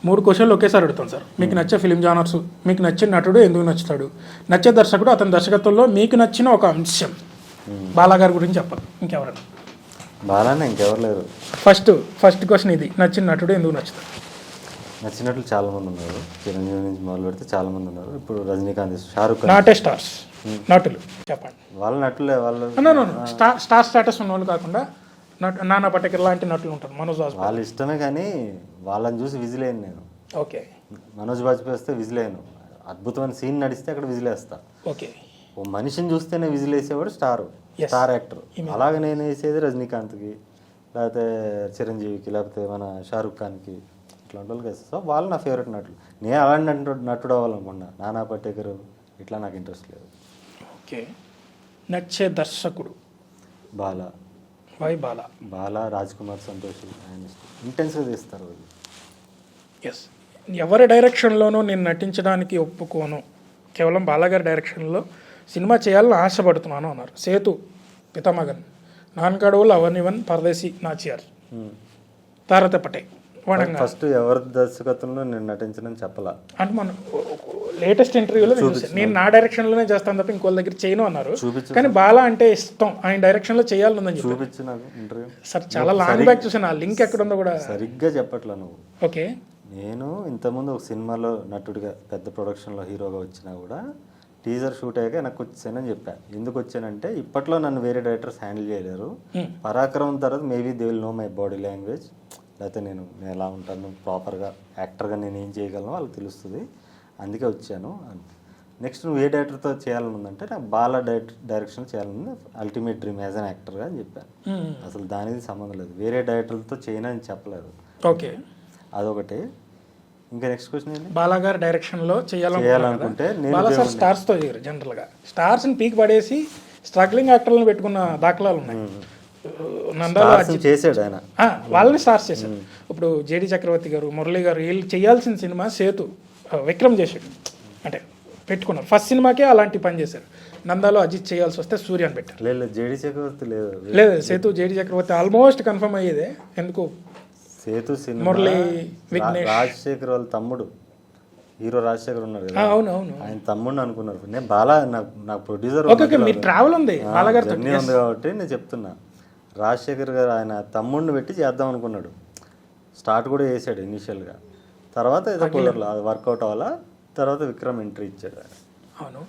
3 క్వశ్చన్లు ఒకేసారి అడుగుతాను సార్. మీకు నచ్చే ఫిలిం జానర్స్, మీకు నచ్చిన నటుడు ఎందుకు నచ్చుతాడు, నచ్చే దర్శకుడు, అతని దర్శకత్వంలో మీకు నచ్చిన ఒక అంశం. బాలాగారి గురించి చెప్పాలి, ఇంకెవరైనా? బాలానే, ఇంకెవరు లేరు. ఫస్ట్ క్వశ్చన్ ఇది, నచ్చిన నటుడు ఎందుకు నచ్చుతాడు? నచ్చినట్లు చాలా మంది ఉన్నారు. చిరంజీవి నుంచి మొదలు పెడితే చాలా మంది ఉన్నారు. ఇప్పుడు రజనీకాంత్, షారుఖ్ ఖాన్, నాటే స్టార్స్ నటులు చెప్పండి. వాళ్ళ నటులే. వాళ్ళు స్టార్ స్టేటస్ ఉన్న వాళ్ళు కాకుండా నానా పటేకర్ లాంటి నటులు ఉంటారు, మనోజ్ వాజ్పేయి. వాళ్ళ ఇష్టమే, కానీ వాళ్ళని చూసి విజిలేను నేను. ఓకే. మనోజ్ వాజ్పేయి వస్తే విజిలేను. అద్భుతమైన సీన్ నడిస్తే అక్కడ విజిలేస్తా. ఓకే. ఓ మనిషిని చూస్తేనే విజిలేసేవాడు స్టార్ యాక్టర్. అలాగే నేను వేసేది రజనీకాంత్కి, లేకపోతే చిరంజీవికి, లేకపోతే మన షారుఖ్ ఖాన్కి, ఇట్లాంటి వాళ్ళకి వేస్తాను. సో వాళ్ళు నా ఫేవరెట్ నటులు. నేను అలాంటి నటుడు అవ్వాలనుకున్నా. నానా పటేకర్ ఇట్లా నాకు ఇంట్రెస్ట్ లేదు. ఓకే. నచ్చే దర్శకుడు? బాలా. బాలా, రాజ్ కుమార్, సంతోష్, ఆయన ఇష్టం. ఇంటెన్స్గా తీస్తారు వాళ్ళు. ఎస్. ఎవరి డైరెక్షన్లోనూ నేను నటించడానికి ఒప్పుకోను, కేవలం బాలాగారి డైరెక్షన్లో సినిమా చేయాలని ఆశపడుతున్నాను అన్నారు. సేతు, పితామగన్, నాన్కడవులు, అవనివన్, పరదేశీ, నాచియార్, తారత పటే, వడంగా. ఫస్ట్ ఎవరి దర్శకత్వంలో నేను నటించనని చెప్పాలా అంటే మనం లేటెస్ట్ ఇంటర్వ్యూలో నేను నా డైరెక్షన్లోనే చేస్తాను తప్ప ఇంకోళ్ళ దగ్గర చేయను అన్నారు. కానీ బాలా అంటే ఇష్టం, ఆయన డైరెక్షన్లో చేయాలని చూపించు నాకు ఇంటర్వ్యూ. సార్ చాలా లాంగ్ బ్యాక్ చూసాను, ఆ లింక్ ఎక్కడ ఉందో కూడా సరిగ్గా చెప్పట్లా నువ్వు. ఓకే. నేను ఇంతకుముందు ఒక సినిమాలో నటుడిగా పెద్ద ప్రొడక్షన్లో హీరోగా వచ్చినా కూడా టీజర్ షూట్ అయ్యాక నాకు వచ్చానని చెప్పాను. ఎందుకు వచ్చానంటే ఇప్పట్లో నన్ను వేరే డైరెక్టర్స్ హ్యాండిల్ చేయలేరు. పరాక్రమం తర్వాత maybe they will know my body language, లేకపోతే నేను ఎలా ఉంటాను ప్రాపర్గా యాక్టర్గా నేను ఏం చేయగలను వాళ్ళకి తెలుస్తుంది. అందుకే వచ్చాను. నెక్స్ట్ నువ్వు ఏ డైరెక్టర్తో చేయాలని ఉందంటే నాకు బాలా డైరెక్షన్ చేయాలని అల్టిమేట్ డ్రీమ్ యాజ్ అన్ యాక్టర్గా అని చెప్పాను. అసలు దానికి సంబంధం లేదు, వేరే డైరెక్టర్లతో చేయనని చెప్పలేదు. ఓకే. అదొకటి. ఇంకా నెక్స్ట్ క్వశ్చన్ ఏంటి? బాలాగారి డైరెక్షన్లో చేయాలనుకుంటే బాలా స్టార్స్తో చేయరు. జనరల్గా స్టార్స్ని పీక్ పడేసి స్ట్రగ్లింగ్ యాక్టర్లను పెట్టుకున్న దాఖలాలు ఉన్నాయి. నందాలో చేసాడు ఆయన, వాళ్ళని స్టార్స్ చేశారు. ఇప్పుడు జేడి చక్రవర్తి గారు, మురళి గారు, వీళ్ళు చేయాల్సిన సినిమా సేతు, విక్రమ్ చేశాడు, అంటే పెట్టుకున్నారు. ఫస్ట్ సినిమాకే అలాంటి పని చేశారు. నందాలో అజిత్ చేయాల్సి వస్తే సూర్యాన్ని పెట్టారు. లేదు జేడి చక్రవర్తి లేదు సేతు, జేడి చక్రవర్తి ఆల్మోస్ట్ కన్ఫర్మ్ అయ్యేదే. ఎందుకు సేతు సినిమా మురళి, విఘ్నేష్, రాజశేఖర్ వాళ్ళ తమ్ముడు హీరో రాజశేఖర్ ఉన్నారు కదా, అవునవును, ఆయన తమ్ముడు అనుకున్నారు. నేను బాలా నాకు ప్రొడ్యూసర్ మీ ట్రావెల్ ఉంది జర్నీ ఉంది కాబట్టి నేను చెప్తున్నా. రాజశేఖర్ గారు ఆయన తమ్ముడిని పెట్టి చేద్దాం అనుకున్నాడు. స్టార్ట్ కూడా చేశాడు ఇనీషియల్గా. తర్వాత ఏదో కుదరలా, అది వర్కౌట్ అవ్వాలా. తర్వాత విక్రమ్ ఎంట్రీ ఇచ్చాడు. అవును.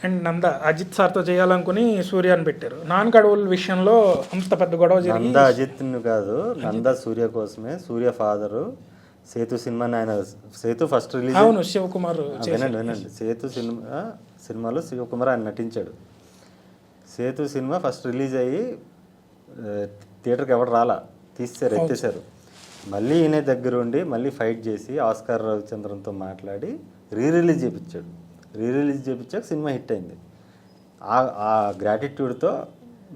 అండ్ అజిత్ సార్తో చేయాలనుకుని సూర్యాన్ని పెట్టారు. నాన్ కడవుల విషయంలో అంత పెద్ద గొడవ జరిగింది. నందా అజిత్ని కాదు, నందా సూర్య కోసమే. సూర్య ఫాదరు సేతు సినిమాని ఆయన, సేతు ఫస్ట్ రిలీజ్, అవును, శివకుమార్ వినండి, సేతు సినిమాలో శివకుమార్ ఆయన నటించాడు. సేతు సినిమా ఫస్ట్ రిలీజ్ అయ్యి థియేటర్కి ఎవరు రాలా, తీసేశారు, ఎత్తేసారు. మళ్ళీ ఈయన దగ్గరుండి మళ్ళీ ఫైట్ చేసి ఆస్కార్ రవిచంద్రన్తో మాట్లాడి రీరిలీజ్ చేయించాక సినిమా హిట్ అయింది. ఆ గ్రాటిట్యూడ్తో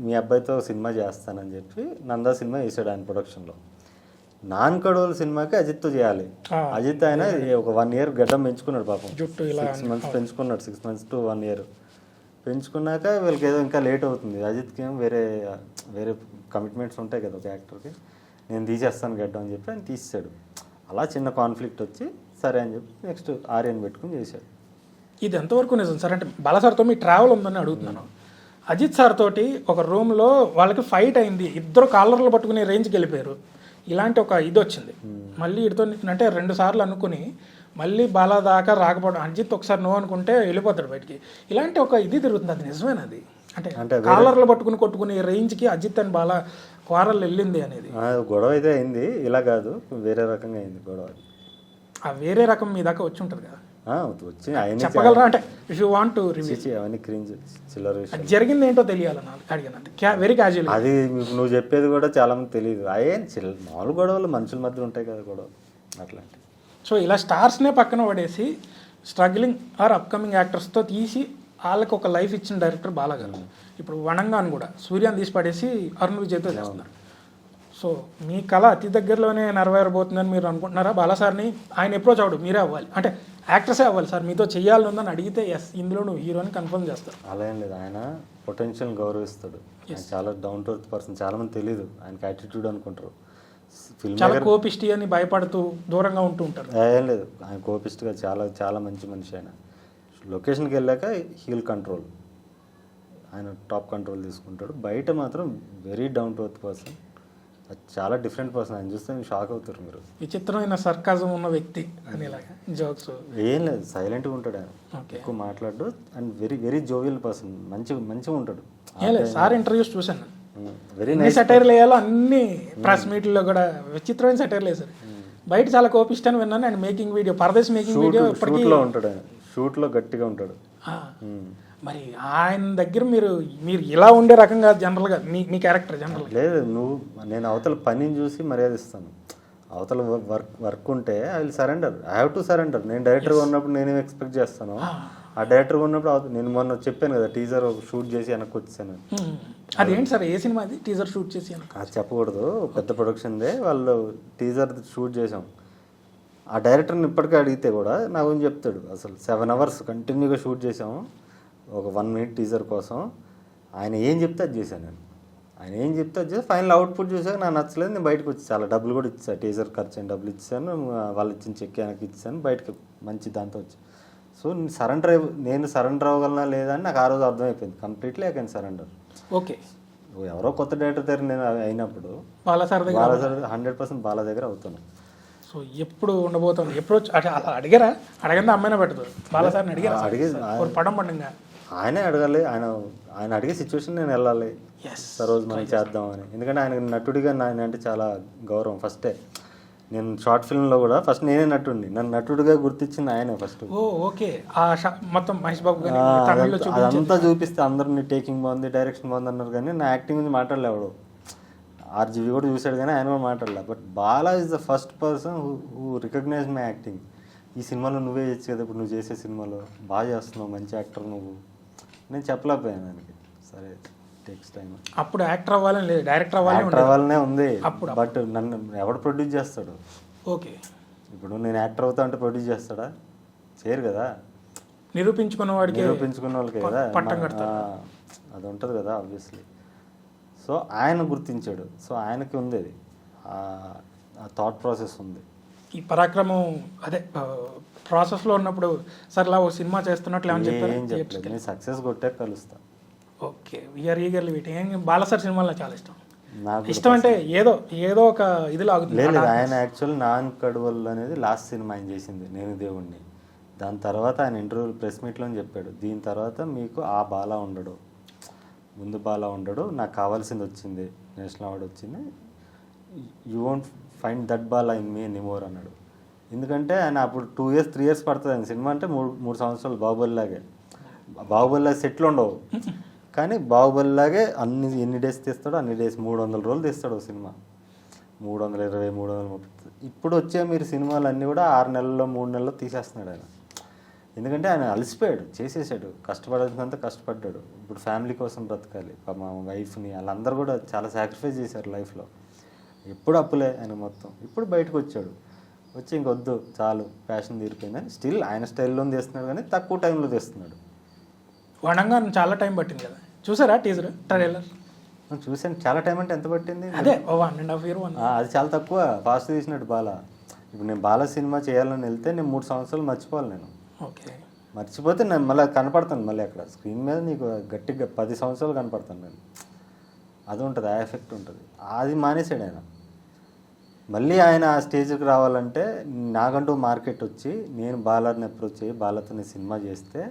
మీ అబ్బాయితో సినిమా చేస్తానని చెప్పి నందా సినిమా వేసాడు ఆయన ప్రొడక్షన్లో. నాన్ కడోల్ సినిమాకి అజిత్తో చేయాలి. అజిత్ ఆయన ఒక 1 year గడ్డం పెంచుకున్నాడు పాపం, 6 months పెంచుకున్నాడు, 6 months to 1 year పెంచుకున్నాక వీళ్ళకి ఏదో ఇంకా లేట్ అవుతుంది. అజిత్కి ఏమో వేరే కమిట్మెంట్స్ ఉంటాయి కదా ఒక యాక్టర్కి. నేను తీసేస్తాను గడ్డం అని చెప్పి ఆయన తీసాడు. అలా చిన్న కాన్ఫ్లిక్ట్ వచ్చి సరే అని చెప్పి నెక్స్ట్ ఆర్యన్ పెట్టుకుని చేశాడు. ఇది ఎంతవరకు నిజం సార్? అంటే బాలా సార్తో మీ ట్రావెల్ ఉందని అడుగుతున్నాను. అజిత్ సార్ తోటి ఒక రూమ్లో వాళ్ళకి ఫైట్ అయింది, ఇద్దరు కాలర్లు పట్టుకునే రేంజ్కి వెళ్ళిపోయారు. ఇలాంటి ఒక ఇది వచ్చింది. మళ్ళీ ఇటుతో అంటే 2 సార్లు అనుకుని మళ్ళీ బాలా దాకా రాకపోవడం, అజిత్ ఒకసారి నువ్వు అనుకుంటే వెళ్ళిపోతాడు బయటికి. ఇలాంటి ఒక ఇది తిరుగుతుంది, అది నిజమేనది? అంటే కాలర్లు పట్టుకుని కొట్టుకునే రేంజ్కి అజిత్ అని బాలా క్వారల్ వెళ్ళింది అనేది గొడవ అయితే అయింది. ఇలా కాదు, వేరే రకంగా అయింది గొడవ. ఆ వేరే రకం మీ దాకా వచ్చి ఉంటుంది కదా, వచ్చి చెప్పగలరా? అంటే ఇఫ్ యూ వాంట్ టు అవన్నీ క్రింజ్ చిల్లర జరిగింది ఏంటో తెలియాలని అడిగాను. Very casual. అది నువ్వు చెప్పేది కూడా చాలా మంది తెలియదు. అయ్యేం మామూలు గొడవలు మనుషుల మధ్య ఉంటాయి కదా గొడవలు అట్లాంటి. సో ఇలా స్టార్స్నే పక్కన పడేసి స్ట్రగ్లింగ్ ఆర్ అప్కమింగ్ యాక్టర్స్తో తీసి వాళ్ళకి ఒక లైఫ్ ఇచ్చిన డైరెక్టర్ బాలాగారు. ఇప్పుడు వనంగాన్ కూడా సూర్యాన్ని తీసి పడేసి అరుణ్ విజయ్తో చేస్తున్నారు. సో మీ కళ అతి దగ్గరలోనే నెరవేరబోతుందని మీరు అనుకుంటున్నారా? బాలాసార్ని ఆయన అప్రోచ్ అవ్వడు, మీరే అవ్వాలి, అంటే యాక్టర్సే అవ్వాలి సార్, మీతో చెయ్యాలని ఉందని అడిగితే ఎస్ ఇందులో నువ్వు హీరోని కన్ఫర్మ్ చేస్తారు. అలా ఏం లేదు, ఆయన పొటెన్షియల్ గౌరవిస్తాడు. ఆయన చాలా డౌన్ టు ఎర్త్ పర్సన్. చాలామంది తెలియదు, ఆయనకి యాటిట్యూడ్ అనుకుంటారు. ఫిల్మ్ చాలా కోపిష్టి అని భయపడుతూ దూరంగా ఉంటూ ఉంటారు. ఏం లేదు, ఆయన కోపిస్ట్గా చాలా చాలా మంచి మనిషి. ఆయన లొకేషన్కి వెళ్ళాక హీల్ కంట్రోల్, ఆయన టాప్ కంట్రోల్ తీసుకుంటాడు. బయట మాత్రం very down to earth person, చాలా డిఫరెంట్ పర్సన్. ఆయన చూస్తే మీరు షాక్ అవుతారు మీరు. విచిత్రమైన సర్కాజం ఉన్న వ్యక్తి అనేలాగా జోక్స్ ఏం లేదు, సైలెంట్గా ఉంటాడు ఆయన, ఓకే. ఎక్కువ మాట్లాడు. And very very jovial person, మంచిగా ఉంటాడు. ఏం లేదు, సార్ ఇంటర్వ్యూస్ చూశాను. వెరీ ఎన్ని సెటైర్లు వేయాలో అన్ని ప్రెస్ మీట్లో కూడా విచిత్రమైన సెటైర్లు వేశారు. బయట చాలా కోపిష్టి అని విన్నాను. And making video, Pardes making video ఇప్పటికీ షూట్లో ఉంటాడు ఆయన, షూట్లో గట్టిగా ఉంటాడు. మరి ఆయన దగ్గర మీరు ఇలా ఉండే రకంగా జనరల్గా మీ క్యారెక్టర్ జనరల్ లేదు, నేను అవతల పనిని చూసి మర్యాద ఇస్తాను. అవతల వర్క్ ఉంటే I will surrender, I have to surrender. నేను డైరెక్టర్గా ఉన్నప్పుడు నేనేం ఎక్స్పెక్ట్ చేస్తాను, ఆ డైరెక్టర్గా ఉన్నప్పుడు నేను మొన్న చెప్పాను కదా, టీజర్ షూట్ చేసి వెనక్కి వచ్చాను. అదేంటి సార్, ఏ సినిమా అది టీజర్ షూట్ చేసి? అది చెప్పకూడదు, పెద్ద ప్రొడక్షన్దే. వాళ్ళు టీజర్ షూట్ చేసాం. ఆ డైరెక్టర్ని ఇప్పటికీ అడిగితే కూడా నా గురించి చెప్తాడు. అసలు 7 hours కంటిన్యూగా షూట్ చేసాము ఒక 1 minute టీజర్ కోసం. ఆయన ఏం చెప్తే అది చేశాను నేను. ఆయన ఏం చెప్తే అది చేసి ఫైనల్ అవుట్పుట్ చూసాక నాకు నచ్చలేదు, నేను బయటకు వచ్చి చాలా డబ్బులు కూడా ఇచ్చాను, టీజర్ ఖర్చు అయిన డబ్బులు ఇచ్చాను, వాళ్ళు ఇచ్చిన చెక్ వెనక్కి ఇచ్చాను, బయటకు మంచి దాంతో వచ్చి. సో నేను సరెండర్ అవ్వగలనా లేదా అని నాకు ఆ రోజు అర్థమైపోయింది. Completely I can surrender. Okay. ఎవరో కొత్త డైరెక్టర్ దగ్గర నేను అయినప్పుడు బాలా సార్ 100% బాలా దగ్గర అవుతాను. సో ఎప్పుడు ఉండబోతుంది, ఎప్పుడు అలా అడిగారా? అడగందా అమ్మాయినా పెట్టదు, బాలా సార్ని అడిగారా? పడం పండుగ ఆయనే అడగాలి, ఆయన అడిగే సిచ్యువేషన్ నేను వెళ్ళాలి, రోజు మనం చేద్దామని. ఎందుకంటే ఆయన నటుడిగా ఆయన అంటే చాలా గౌరవం. ఫస్టే నేను షార్ట్ ఫిల్మ్లో కూడా ఫస్ట్ నేనే నటుడిని, నన్ను నటుడిగా గుర్తించింది ఆయనే ఫస్ట్. ఓకే. మొత్తం మహేష్ బాబు అదంతా చూపిస్తే అందరినీ టేకింగ్ బాగుంది, డైరెక్షన్ బాగుంది అన్నారు, కానీ నా యాక్టింగ్ గురించి మాట్లాడలేవాడు. ఆర్జీవి కూడా చూశాడు కానీ ఆయన కూడా మాట్లాడలే. But Bala is the first person who recognize my acting. ఈ సినిమాలో నువ్వే చేయొచ్చు కదా, ఇప్పుడు నువ్వు చేసే సినిమాలో బాగా చేస్తున్నావు, మంచి యాక్టర్ నువ్వు. నేను చెప్పలేకపోయాను దానికి. సరే టేక్స్ టైం. అప్పుడు యాక్టర్ అవ్వాలని లేదు, డైరెక్టర్ అవ్వాలనే ఉంది. బట్ నన్ను ఎవడు ప్రొడ్యూస్ చేస్తాడు? ఓకే. ఇప్పుడు నేను యాక్టర్ అవుతా అంటే ప్రొడ్యూస్ చేస్తాడా? చేయరు కదా. నిరూపించుకున్న వాళ్ళకే కదా అది ఉంటుంది కదా ఆబ్వియస్లీ. సో ఆయన గుర్తించాడు. సో ఆయనకి ఉంది అది, ఆ థాట్ ప్రాసెస్ ఉంది. ఈ పరాక్రమం అదే ప్రాసెస్లో ఉన్నప్పుడు సార్ ఇలా ఓ సినిమా చేస్తున్నట్లు ఏమని చెప్పారు? ఏం చెప్పలేదు, నేను సక్సెస్ కొట్టాక కలుస్తా. Okay. We are eagerly waiting. Bala sir సినిమాలో చాలా ఇష్టం. ఇష్టం అంటే ఏదో ఒక ఇది లాగుతుంది. లేదు, ఆయన యాక్చువల్ నాన్ కడువల్ అనేది లాస్ట్ సినిమా ఆయన చేసింది, నేను దేవుణ్ణి. దాని తర్వాత ఆయన ఇంటర్వ్యూ ప్రెస్ మీట్లో చెప్పాడు, దీని తర్వాత మీకు ఆ బాలా ఉండడు, ముందు బాలా ఉండడు, నాకు కావాల్సింది వచ్చింది, నేషనల్ అవార్డు వచ్చింది, you won't find that Bala in me anymore అన్నాడు. ఎందుకంటే ఆయన అప్పుడు 2 years 3 years పడుతుంది ఆయన సినిమా అంటే 3 సంవత్సరాలు. బాహుబలిలాగే సెట్లు ఉండవు, కానీ బాహుబలిలాగే ఎన్ని డేస్ తీస్తాడో అన్ని డేస్, 300 రోజులు తీస్తాడు ఒక సినిమా, 320 330. ఇప్పుడు వచ్చే మీరు సినిమాలు అన్నీ కూడా 6 నెలల్లో 3 నెలల్లో తీసేస్తున్నాడు ఆయన. ఎందుకంటే ఆయన అలసిపోయాడు, చేసేసాడు, కష్టపడాల్సినంత కష్టపడ్డాడు. ఇప్పుడు ఫ్యామిలీ కోసం బ్రతకాలి, మా వైఫ్ని వాళ్ళందరూ కూడా చాలా సాక్రిఫైస్ చేశారు లైఫ్లో. ఎప్పుడు అప్పులే ఆయన మొత్తం. ఇప్పుడు బయటకు వచ్చాడు, వచ్చి ఇంకొద్దు చాలు ప్యాషన్ తీరిపోయిందని స్టిల్ ఆయన స్టైల్లో తీస్తున్నాడు, కానీ తక్కువ టైంలో తీస్తున్నాడు. వనంగా చాలా టైం పట్టింది కదా, చూసారా టీజర్ ట్రైలర్? చూసాను. చాలా టైం అంటే ఎంత పట్టింది? అదే 1.5 years. అది చాలా తక్కువ, ఫాస్ట్ తీసినట్టు బాలా. ఇప్పుడు నేను బాలా సినిమా చేయాలని వెళ్తే నేను 3 సంవత్సరాలు మర్చిపోవాలి. నేను ఓకే మర్చిపోతే నేను మళ్ళీ కనపడతాను, మళ్ళీ అక్కడ స్క్రీన్ మీద నీకు గట్టిగా 10 సంవత్సరాలు కనపడతాను నేను. అది ఉంటుంది, ఆ ఎఫెక్ట్ ఉంటుంది. అది మానేసాడు ఆయన. మళ్ళీ ఆయన ఆ స్టేజ్కి రావాలంటే నాకంటూ మార్కెట్ వచ్చి నేను బాలాని అప్రోచ్ అయ్యి బాలాతో నేను సినిమా చేస్తే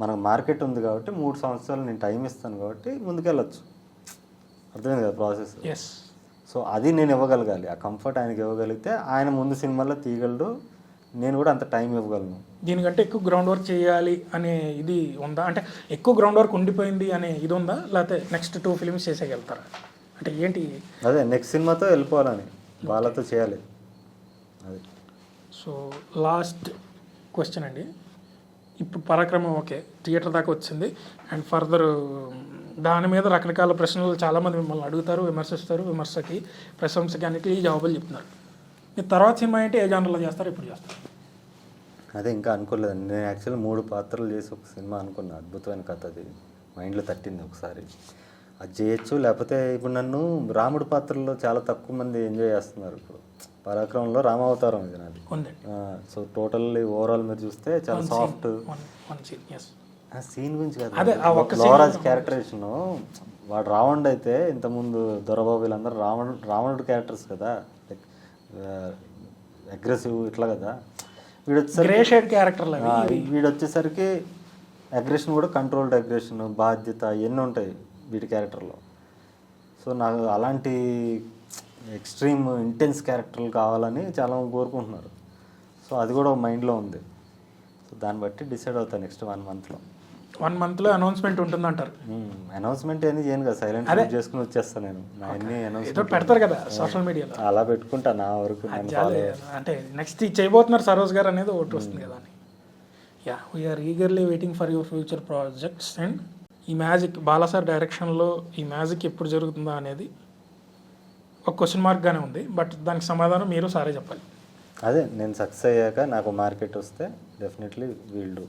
మనకు మార్కెట్ ఉంది కాబట్టి 3 సంవత్సరాలు నేను టైం ఇస్తాను కాబట్టి ముందుకెళ్ళొచ్చు. అర్థమైంది కదా ప్రాసెస్? ఎస్. సో అది నేను ఇవ్వగలగాలి, ఆ కంఫర్ట్ ఆయనకి ఇవ్వగలిగితే ఆయన ముందు సినిమాలో తీయగలడు, నేను కూడా అంత టైం ఇవ్వగలను. దీనికంటే ఎక్కువ గ్రౌండ్ వర్క్ చేయాలి అనే ఇది ఉందా? అంటే ఎక్కువ గ్రౌండ్ వర్క్ ఉండిపోయింది అనే ఇది ఉందా, లేకపోతే నెక్స్ట్ 2 films చేసేయగలుగుతారా? అంటే ఏంటి? అదే నెక్స్ట్ సినిమాతో వెళ్ళిపోవాలని, వాళ్ళతో చేయాలి అది. సో లాస్ట్ క్వశ్చన్ అండి, ఇప్పుడు పరాక్రమం ఓకే థియేటర్ దాకా వచ్చింది, అండ్ ఫర్దర్ దాని మీద రకరకాల ప్రశ్నలు చాలామంది మిమ్మల్ని అడుగుతారు, విమర్శిస్తారు, విమర్శకి ప్రశంసకి అన్నిటికీ జవాబులు చెప్తున్నారు. మీరు తర్వాత సినిమా ఏంటి, ఏ జానర్లో చేస్తారు, ఇప్పుడు చేస్తారు? అదే ఇంకా అనుకోలేదండి. నేను యాక్చువల్లీ 3 పాత్రలు చేసి ఒక సినిమా అనుకున్నా, అద్భుతమైన కథ. అది మైండ్లో తట్టింది ఒకసారి. అది చేయొచ్చు. లేకపోతే ఇప్పుడు నన్ను రాముడి పాత్రలో చాలా తక్కువ మంది ఎంజాయ్ చేస్తున్నారు. ఇప్పుడు పరాక్రమంలో రామావతారం ఇది నాది. ఉంది సో టోటల్లీ ఓవరాల్ మీరు చూస్తే చాలా సాఫ్ట్. వన్ సీన్ ఎస్ ఆ సీన్ గురించి అదే, ఆ కాదు, ఒక్క లోరాజ్ క్యారెక్టరేషన్. వాడు రావణుడు అయితే ఇంతకుముందు దొరబాబు వీళ్ళందరూ రావణుడు క్యారెక్టర్స్ కదా, లైక్ అగ్రెసివ్ ఇట్లా కదా. వీడు వచ్చేసరికి గ్రే షేడ్ క్యారెక్టర్ లాగా వీడు వచ్చేసరికి అగ్రెషన్ కూడా కంట్రోల్డ్ అగ్రెషన్, బాధ్యత ఇవన్నీ ఉంటాయి వీడి క్యారెక్టర్లో. సో నాకు అలాంటి ఎక్స్ట్రీమ్ ఇంటెన్స్ క్యారెక్టర్లు కావాలని చాలా కోరుకుంటున్నారు. సో అది కూడా మైండ్లో ఉంది. సో దాన్ని బట్టి డిసైడ్ అవుతాను నెక్స్ట్ 1 monthలో. 1 monthలో అనౌన్స్మెంట్ ఉంటుందంటారు. అనౌన్స్మెంట్ అనేది చేయను కదా, సైలెంట్ చేసుకుని వచ్చేస్తాను నేను. నా అన్ని ఏదో అనౌన్స్మెంట్ పెడతారు కదా సోషల్ మీడియాలో, అలా పెట్టుకుంటా నా వరకు. అంటే నెక్స్ట్ చేయబోతున్నారు సరోజ్ గారు అనేది ఒకటి వస్తుంది కదా అని. Yeah, we are eagerly waiting for your future projects. And ఈ మ్యాజిక్ బాలాసార్ డైరెక్షన్లో ఈ మ్యాజిక్ ఎప్పుడు జరుగుతుందా అనేది ఒక క్వశ్చన్ మార్క్గానే ఉంది. బట్ దానికి సమాధానం మీరు సారే చెప్పాలి. అదే నేను సక్సెస్ అయ్యాక నాకు మార్కెట్ వస్తే డెఫినెట్లీ వీల్ డూ.